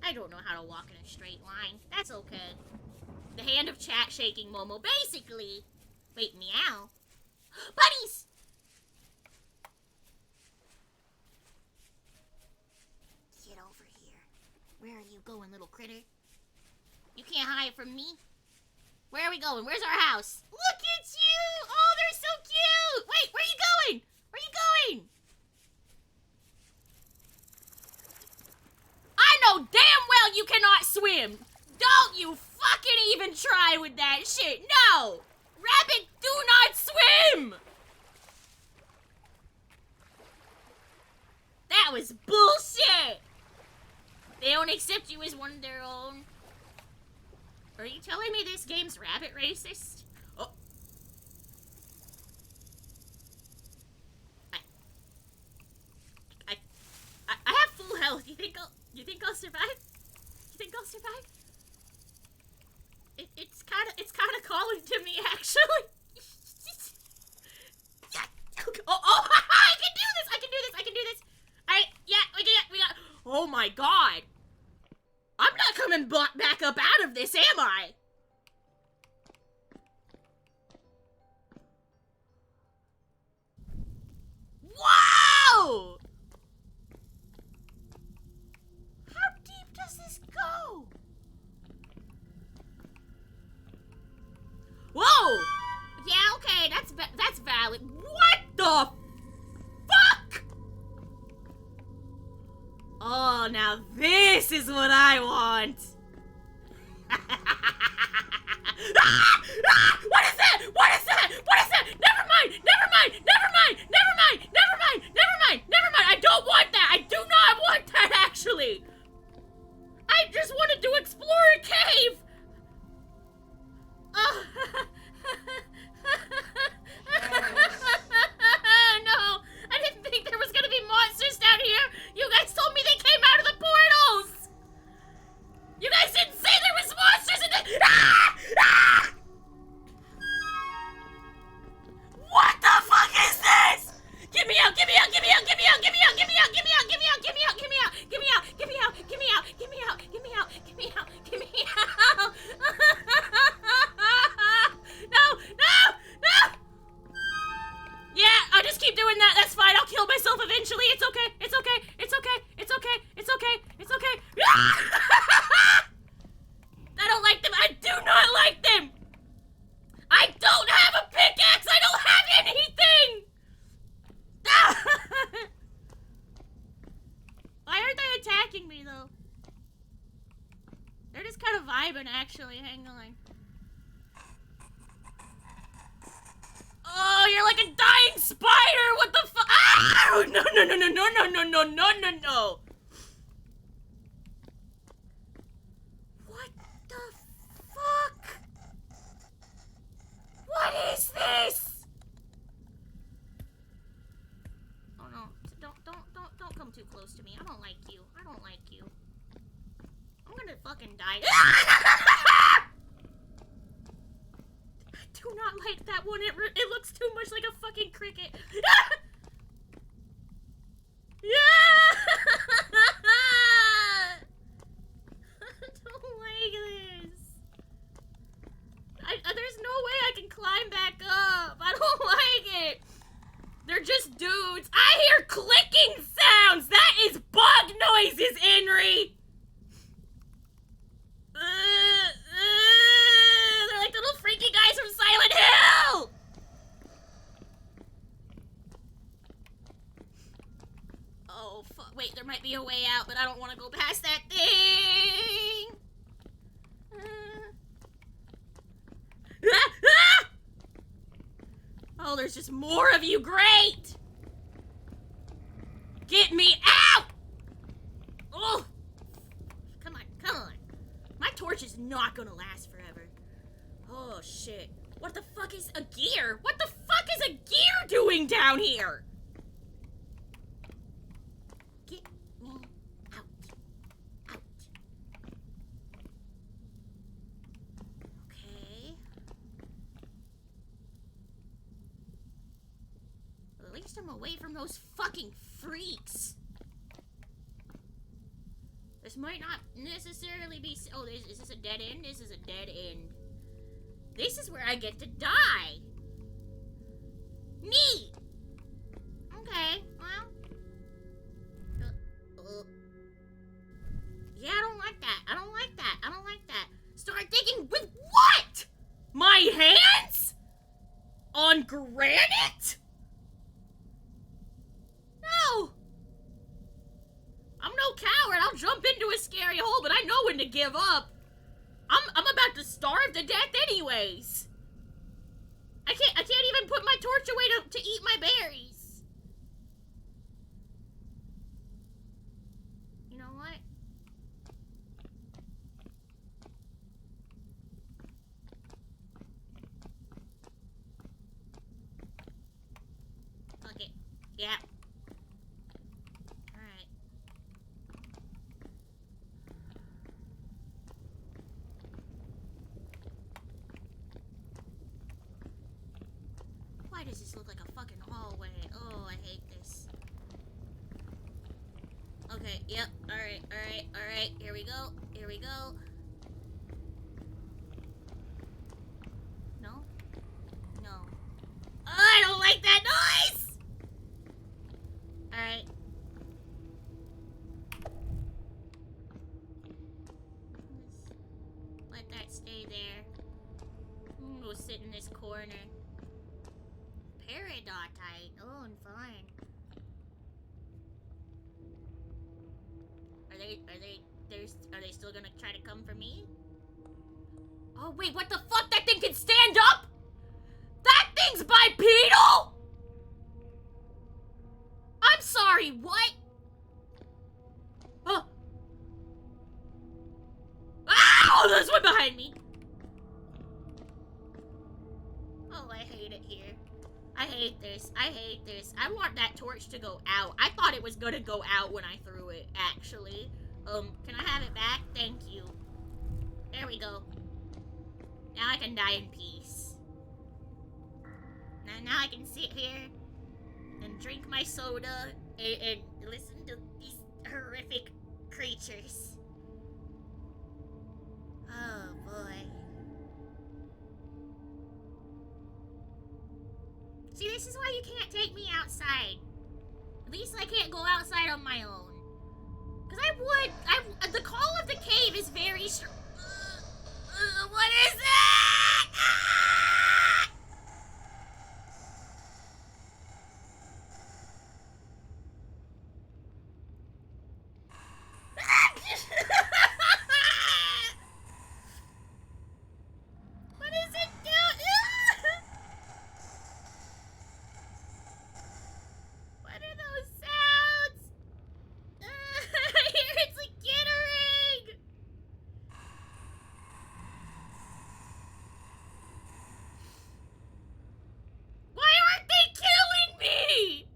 I don't know how to walk in a straight line. That's okay. The hand of chat shaking Momo, basically. Wait, meow. Buddies! Get over here. Where are you going, little critter? You can't hide from me. Where are we going? Where's our house? Look at you! Oh, they're so cute! Wait, where are you going? Where are you going? I know damn well you cannot swim! Don't you fucking even try with that shit! No! Rabbit, do not swim! That was bullshit! They don't accept you as one of their own. Are you telling me this game's rabbit racist? Oh. I have full health. You think I'll survive? You think I'll survive? It's kind of calling to me, actually. Yeah. Oh, I can do this. I can do this. All right. Yeah, we got. Oh my god. I'm not coming back up out of this, am I? Whoa! How deep does this go? Whoa! Yeah, okay, that's valid. What the fuck? Oh, now this is what I want. What is that? What is that? What is that? Never mind. Never mind. Never mind. Never mind. Never mind. Never mind. Never mind. I don't want that. I do not want that, actually. I just wanted to explore a cave. No, I didn't think there was gonna be monsters down here. You guys told me they came out of the portals. You guys didn't say there was monsters in the. What the fuck is this? Get me out! Get me out! Get me out! Get me out! Get me out! Get me out! Get me out! Get me out! Get me out! Get me out! Get me out! Get me out! Get me out! Get me out! Get me out! Get me out! Get me out! No! No! No! Yeah, I'll just keep doing that. That's fine. I'll kill myself eventually. It's okay. It's okay. It's okay. It's okay. It's okay. It's okay. I don't like them. I do not like them. I don't have a pickaxe. I don't have anything. Why aren't they attacking me, though? They're just kind of vibing, actually. Hang on. Oh, you're like a dying spider! What the fuck? Ah! No, no, no, no, no, no, no, no, no, no, no! What the fuck? What is this? Oh no! Don't come too close to me. I don't like you. I don't like you. I'm gonna fucking die. I do not like that one. It looks too much like a fucking cricket. Yeah! I don't like this. There's no way I can climb back up. I don't like it. They're just dudes. I hear clicking sounds. That is bug noises, Henry. They're like little freaky guys from Silent Hill! Oh, fuck. Wait, there might be a way out, but I don't want to go past that thing! Oh, there's just more of you. Great! Get me out! Oh! Come on, come on. My torch is not gonna last forever. Oh, shit. What the fuck is a gear? What the fuck is a gear doing down here? Get me out. Out. Okay. Well, at least I'm away from those fucking freaks. The This might not necessarily be... Oh, is this a dead end? This is a dead end. This is where I get to die. Neat. Okay, well. Yeah, I don't like that. I don't like that. I don't like that. Start digging with what? My hands? On granite? No. I'm no coward. I'll jump into a scary hole, but I know when to give up. I'm about to starve to death anyways. I can't even put my torch away to eat my berries. You know what? Fuck it. Yeah. Alright. Why does this look like a fucking hallway? Oh, I hate this. Okay, yep, alright, here we go, No? No. Oh, I don't like that noise! Alright. Let that stay there. I'm gonna go sit in this corner. Peridotite. Oh, I'm fine. Are they still gonna try to come for me? Oh wait, what the fuck? That thing can stand up? That thing's bipedal? I'm sorry, what? Oh. Ow! There's one behind me. Oh, I hate it here. I hate this. I hate this. I want that torch to go out. I thought it was gonna go out when I threw it, actually. Can I have it back? Thank you. There we go. Now I can die in peace. Now I can sit here and drink my soda and listen to these horrific creatures. Oh, boy. See, this is why you can't take me outside. At least I can't go outside on my own. Because the call of the cave is very strong. What is that? Ah! What is it doing? What are those sounds? I hear it's like gittering. Why aren't they killing me?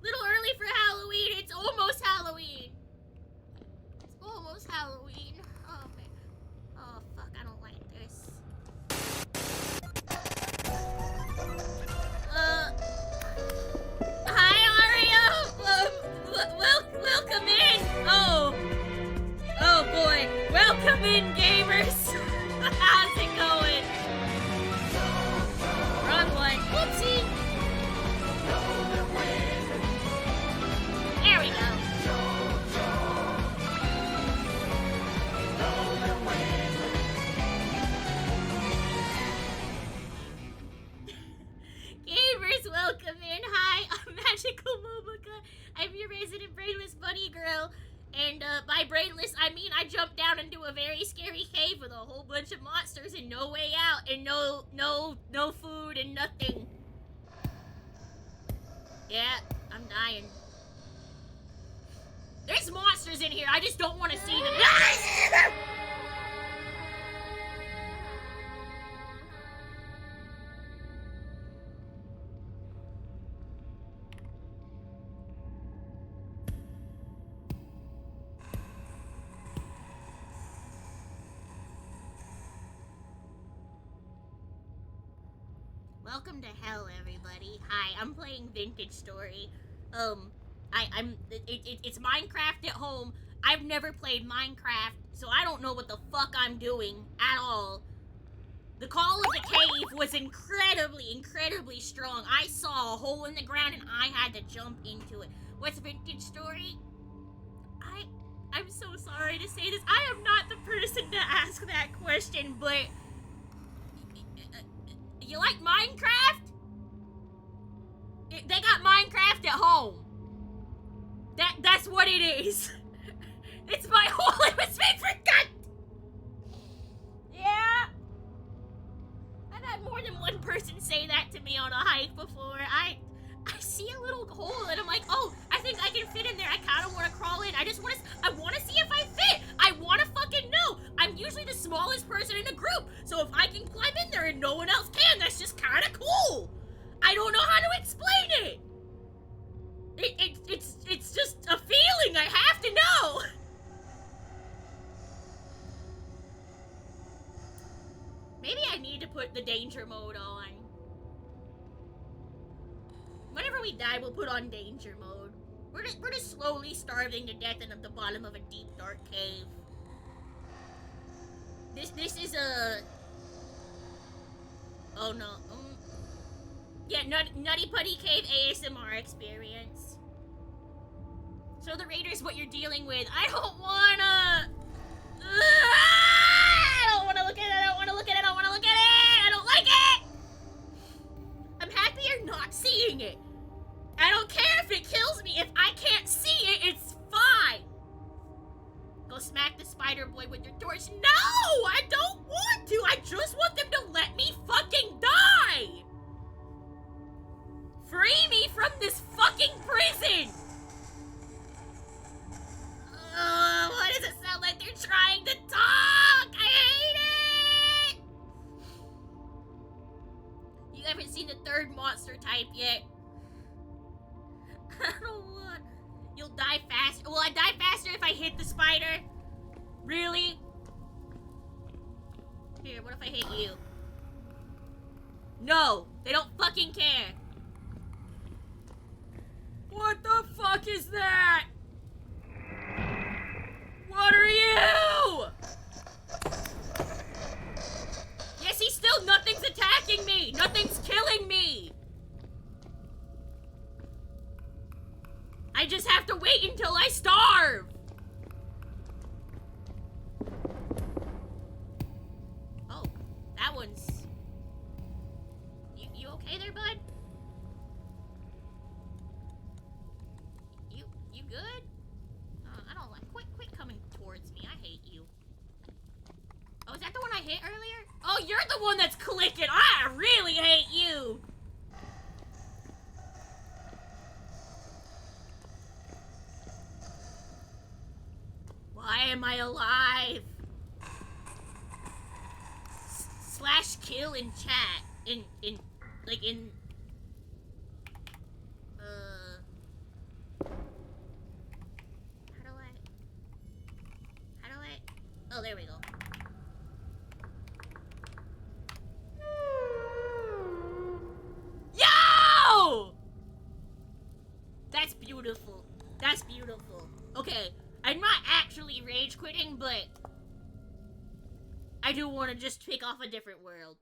Little early for Halloween. It's almost Halloween. It's almost Halloween. Oh man. Oh fuck, I don't like this. Hi Aria. Welcome in. Oh boy. Welcome in, gamers. How's it going? Wrong one. Whoopsie. There we go. Gamers, welcome in. Hi, I'm Magical Momoka. I'm your resident brainless bunny girl. And by brainless, I mean I jumped down into a very scary cave with a whole bunch of monsters and no way out and no food and nothing. Yeah, I'm dying. There's monsters in here. I just don't want to see them. Welcome to hell, everybody. Hi, I'm playing Vintage Story. It's Minecraft at home. I've never played Minecraft, so I don't know what the fuck I'm doing at all. The Call of the Cave was incredibly strong. I saw a hole in the ground and I had to jump into it. What's vintage story? I'm so sorry to say this. I am not the person to ask that question, but you like Minecraft? They got Minecraft at home. That's what it is. It's my hole. It was made for God. Yeah. I've had more than one person say that to me on a hike before. I see a little hole and I'm like, oh, I think I can fit in there. I kind of want to crawl in. I want to see if I fit. I want to fucking know. I'm usually the smallest person in a group, so if I can climb in there and no one else can, that's just kind of cool. I don't know how to explain it. It's just a feeling. I have to know. Maybe I need to put the danger mode on. Whenever we die, we'll put on danger mode. We're just slowly starving to death in the bottom of a deep, dark cave. This is a... Oh no. Yeah, Nutty Putty Cave ASMR experience. Show the raiders what you're dealing with. I don't wanna... I don't wanna look at it, I don't wanna look at it, I don't wanna look at it! I don't like it! I'm happy you're not seeing it. I don't care if it kills me. If I can't see it, it's fine. Go smack the spider boy with your torch. No! I don't want to! I just want them to let me fucking die! Free me from this fucking prison! Why does it sound like they're trying to talk? I hate it! You haven't seen the third monster type yet. I don't want... You'll die faster. Will I die faster if I hit the spider? Really? Here, what if I hit you? No! They don't fucking care! What the fuck is that? What are you? Yeah, see, still nothing's attacking me! Nothing's killing me! I just have to wait until I starve! Oh, that one's... You okay there, bud? You good? I don't like... Quit coming towards me. I hate you. Oh, is that the one I hit earlier? Oh, you're the one that's clicking! I really hate you! Why am I alive? Slash kill in chat. In how do I, oh, there we go. Yo! That's beautiful. That's beautiful. Okay. I'm not actually rage quitting, but I do want to just pick off a different world.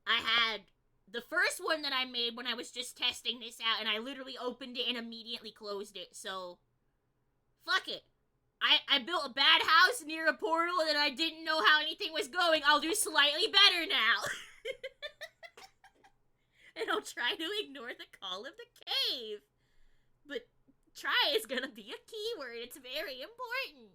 I had the first one that I made when I was just testing this out, and I literally opened it and immediately closed it, so fuck it. I built a bad house near a portal and I didn't know how anything was going. I'll do slightly better now. And I'll try to ignore the Call of the Cave. But try is gonna be a keyword. It's very important.